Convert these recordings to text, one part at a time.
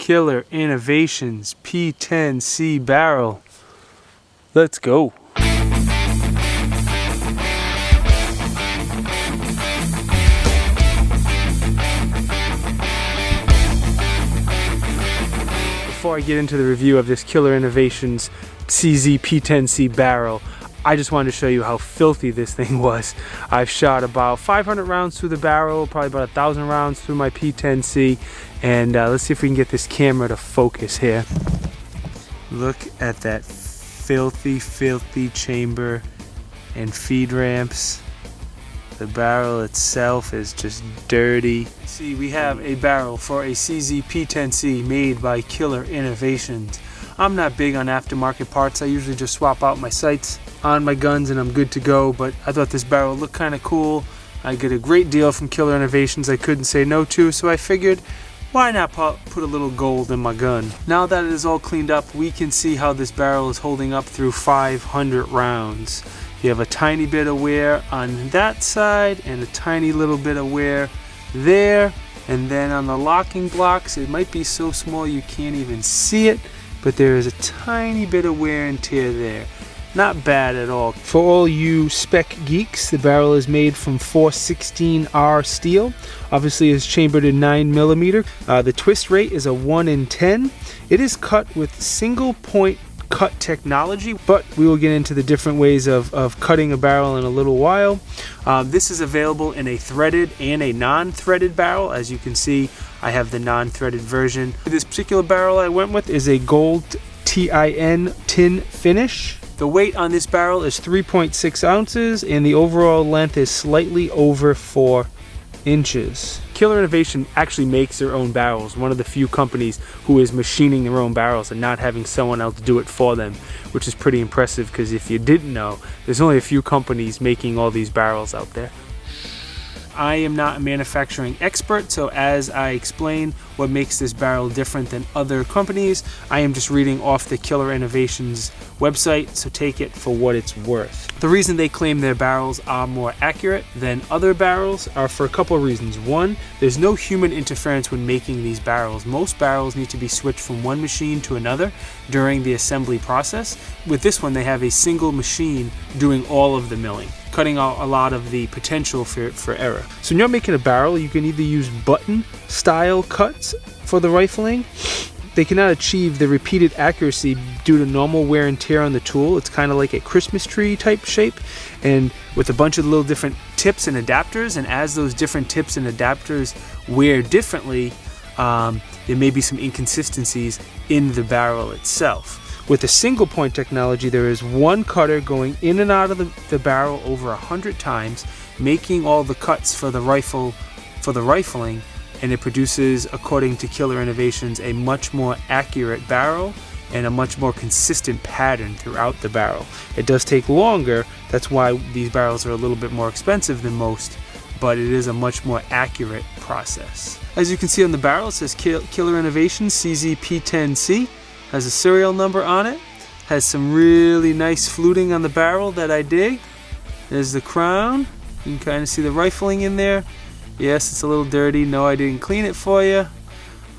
Killer Innovations P10c Barrel. Let's go. Before I get into the review of this Killer Innovations CZ P10c Barrel, I just wanted to show you how filthy this thing was. I've shot about 500 rounds through the barrel, probably about 1,000 rounds through my P10c, and let's see if we can get this camera to focus here. Look at that filthy chamber and feed ramps. The barrel itself is just dirty. See, we have a barrel for a CZ P10c made by Killer Innovations. I'm not big on aftermarket parts. I usually just swap out my sights on my guns and I'm good to go, but I thought this barrel looked kind of cool. I get a great deal from Killer Innovations I couldn't say no to, so I figured why not put a little gold in my gun. Now that it is all cleaned up, we can see how this barrel is holding up through 500 rounds. You have a tiny bit of wear on that side and a tiny little bit of wear there, and then on the locking blocks it might be so small you can't even see it, but there is a tiny bit of wear and tear there. Not bad at all. For all you spec geeks, the barrel is made from 416R steel. Obviously it's chambered in 9mm. The twist rate is a 1 in 10. It is cut with single point cut technology, but we will get into the different ways of cutting a barrel in a little while. This is available in a threaded and a non-threaded barrel. As you can see, I have the non-threaded version. This particular barrel I went with is a gold tin finish. The weight on this barrel is 3.6 ounces and the overall length is slightly over 4 inches. Killer Innovation actually makes their own barrels, one of the few companies who is machining their own barrels and not having someone else do it for them, which is pretty impressive because if you didn't know, there's only a few companies making all these barrels out there. I am not a manufacturing expert, so as I explain what makes this barrel different than other companies, I am just reading off the Killer Innovations website, so take it for what it's worth. The reason they claim their barrels are more accurate than other barrels are for a couple of reasons. One, there's no human interference when making these barrels. Most barrels need to be switched from one machine to another during the assembly process. With this one, they have a single machine doing all of the milling, cutting out a lot of the potential for error. So when you're making a barrel, you can either use button style cuts for the rifling. They cannot achieve the repeated accuracy due to normal wear and tear on the tool. It's kind of like a Christmas tree type shape, and with a bunch of little different tips and adapters, and as those different tips and adapters wear differently, there may be some inconsistencies in the barrel itself. With the single point technology, there is one cutter going in and out of the barrel over 100 times, making all the cuts for the rifling, and it produces, according to Killer Innovations, a much more accurate barrel and a much more consistent pattern throughout the barrel. It does take longer, that's why these barrels are a little bit more expensive than most, but it is a much more accurate process. As you can see on the barrel, it says Killer Innovations CZ P10c. Has a serial number on it, has some really nice fluting on the barrel that I dig. There's the crown, you can kind of see the rifling in there. Yes, it's a little dirty, no, I didn't clean it for you.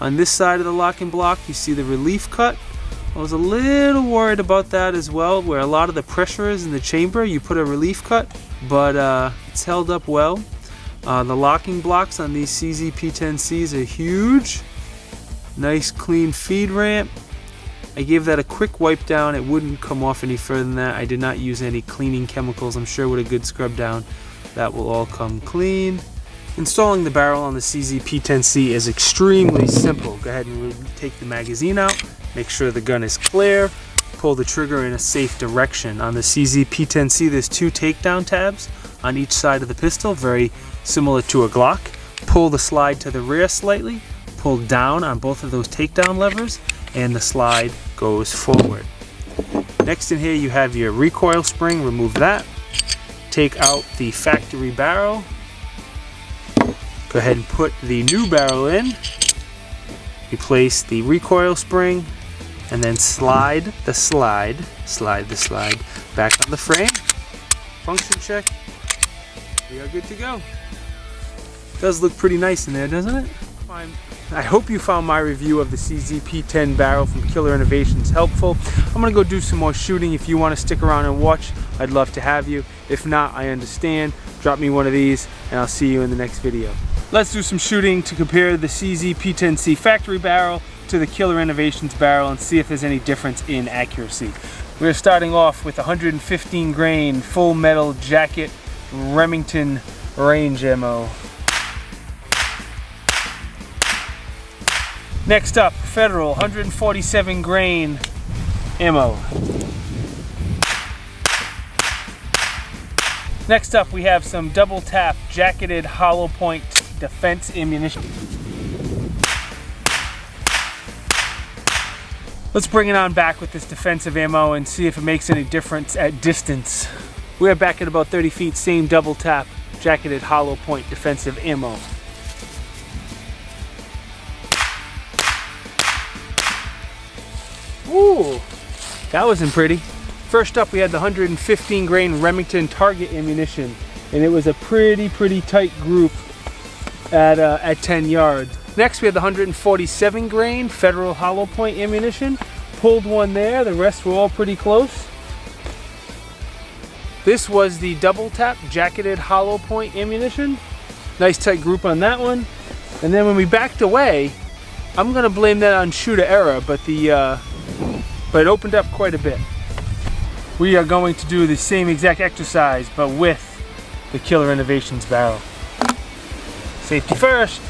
On this side of the locking block you see the relief cut. I was a little worried about that as well, where a lot of the pressure is in the chamber, you put a relief cut, but it's held up well. The locking blocks on these CZ P10cs are huge. Nice clean feed ramp. I gave that a quick wipe down. It wouldn't come off any further than that. I did not use any cleaning chemicals. I'm sure with a good scrub down that will all come clean. Installing the barrel on the CZ P10c is extremely simple. Go ahead and take the magazine out, make sure the gun is clear, pull the trigger in a safe direction. On the CZ P10c there's 2 takedown tabs on each side of the pistol, very similar to a Glock. Pull the slide to the rear slightly, pull down on both of those takedown levers, and the slide goes forward. Next in here you have your recoil spring, remove that. Take out the factory barrel. Go ahead and put the new barrel in. Replace the recoil spring and then slide the slide back on the frame. Function check. We are good to go. Does look pretty nice in there, doesn't it? I hope you found my review of the CZ P10 barrel from Killer Innovations helpful. I'm gonna go do some more shooting. If you want to stick around and watch, I'd love to have you. If not, I understand. Drop me one of these and I'll see you in the next video. Let's do some shooting to compare the CZ P10c factory barrel to the Killer Innovations barrel and see if there's any difference in accuracy. We're starting off with 115 grain full metal jacket Remington range ammo. Next up, Federal 147 grain ammo. Next up, we have some double tap jacketed hollow point defense ammunition. Let's bring it on back with this defensive ammo and see if it makes any difference at distance. We're back at about 30 feet, same double tap jacketed hollow point defensive ammo. Ooh, that wasn't pretty. First up, we had the 115 grain Remington target ammunition, and it was a pretty tight group at 10 yards. Next, we had the 147 grain Federal hollow point ammunition. Pulled one there, the rest were all pretty close. This was the double tap jacketed hollow point ammunition. Nice tight group on that one. And then when we backed away, I'm gonna blame that on shooter error, but it opened up quite a bit. We are going to do the same exact exercise, but with the Killer Innovations barrel. Safety first.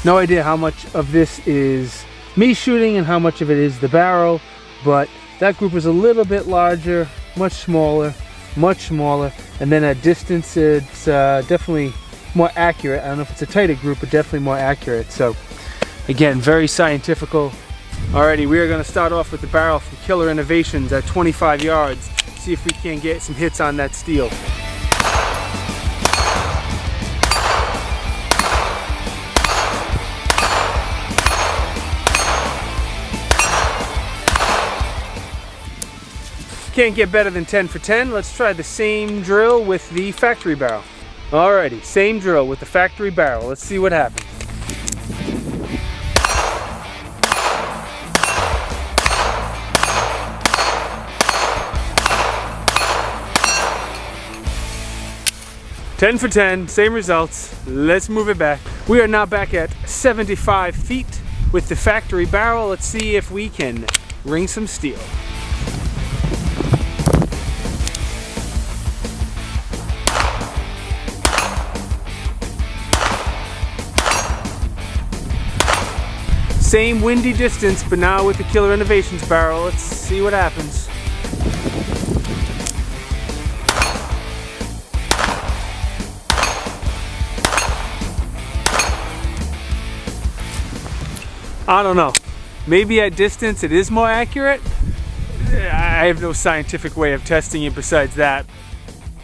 No idea how much of this is me shooting and how much of it is the barrel, but that group was a little bit larger, much smaller, and then at distance it's definitely more accurate. I don't know if it's a tighter group, but definitely more accurate. So again, very scientifical. Alrighty, we are going to start off with the barrel from Killer Innovations at 25 yards. See if we can get some hits on that steel. Can't get better than 10 for 10. Let's try the same drill with the factory barrel. Alrighty, same drill with the factory barrel. Let's see what happens. Ten for 10, same results. Let's move it back. We are now back at 75 feet with the factory barrel. Let's see if we can ring some steel. Same windy distance, but now with the Killer Innovations barrel. Let's see what happens. I don't know. Maybe at distance it is more accurate. I have no scientific way of testing it besides that.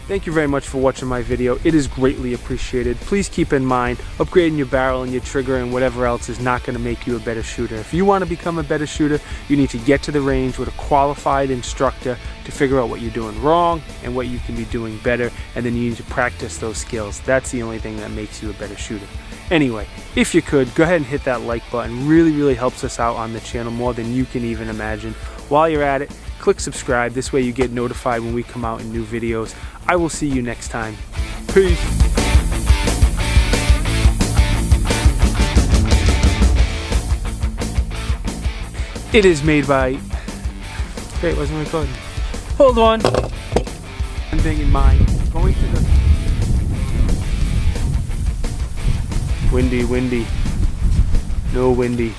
Thank you very much for watching my video. It is greatly appreciated. Please keep in mind, upgrading your barrel and your trigger and whatever else is not going to make you a better shooter. If you want to become a better shooter, you need to get to the range with a qualified instructor to figure out what you're doing wrong and what you can be doing better, and then you need to practice those skills. That's the only thing that makes you a better shooter. Anyway, if you could, go ahead and hit that like button. Really helps us out on the channel more than you can even imagine. While you're at it, click subscribe. This way you get notified when we come out in new videos. I will see you next time. Peace. It is made by... Wait, it wasn't recording. Hold on. One thing in mind. Going to the... Windy. No windy.